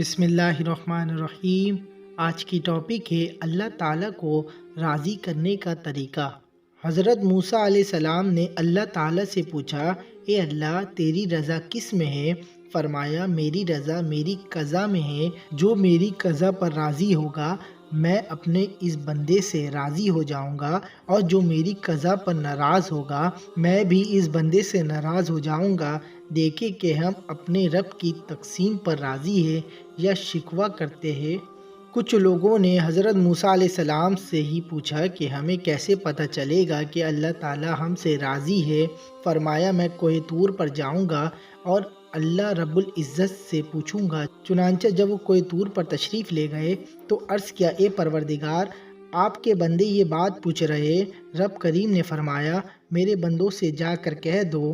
بسم اللہ الرحمن الرحیم۔ آج کی ٹاپک ہے اللہ تعالیٰ کو راضی کرنے کا طریقہ۔ حضرت موسیٰ علیہ السلام نے اللہ تعالیٰ سے پوچھا، اے اللہ تیری رضا کس میں ہے؟ فرمایا، میری رضا میری قضا میں ہے۔ جو میری قضا پر راضی ہوگا میں اپنے اس بندے سے راضی ہو جاؤں گا، اور جو میری قضا پر ناراض ہوگا میں بھی اس بندے سے ناراض ہو جاؤں گا۔ دیکھیں کہ ہم اپنے رب کی تقسیم پر راضی ہیں یا شکوہ کرتے ہیں۔ کچھ لوگوں نے حضرت موسیٰ علیہ السلام سے ہی پوچھا کہ ہمیں کیسے پتہ چلے گا کہ اللہ تعالیٰ ہم سے راضی ہے؟ فرمایا، میں کوہ طور پر جاؤں گا اور اللہ رب العزت سے پوچھوں گا۔ چنانچہ جب وہ کوہ طور پر تشریف لے گئے تو عرض کیا، اے پروردگار، آپ کے بندے یہ بات پوچھ رہے۔ رب کریم نے فرمایا، میرے بندوں سے جا کر کہہ دو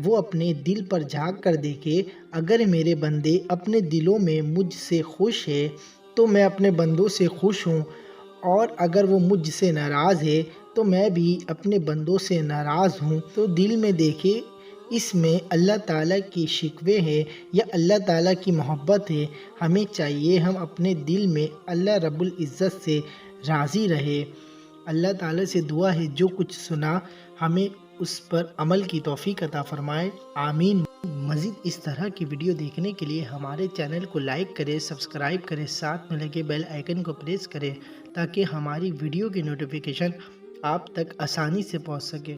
وہ اپنے دل پر جھانک کر دیکھے، اگر میرے بندے اپنے دلوں میں مجھ سے خوش ہے تو میں اپنے بندوں سے خوش ہوں، اور اگر وہ مجھ سے ناراض ہے تو میں بھی اپنے بندوں سے ناراض ہوں۔ تو دل میں دیکھے اس میں اللہ تعالیٰ کی شکوے ہے یا اللہ تعالیٰ کی محبت ہے۔ ہمیں چاہیے ہم اپنے دل میں اللہ رب العزت سے راضی رہے۔ اللہ تعالیٰ سے دعا ہے جو کچھ سنا ہمیں اس پر عمل کی توفیق عطا فرمائے، آمین۔ مزید اس طرح کی ویڈیو دیکھنے کے لیے ہمارے چینل کو لائک کریں، سبسکرائب کریں، ساتھ میں لگے بیل آئیکن کو پریس کریں تاکہ ہماری ویڈیو کی نوٹیفیکیشن آپ تک آسانی سے پہنچ سکے۔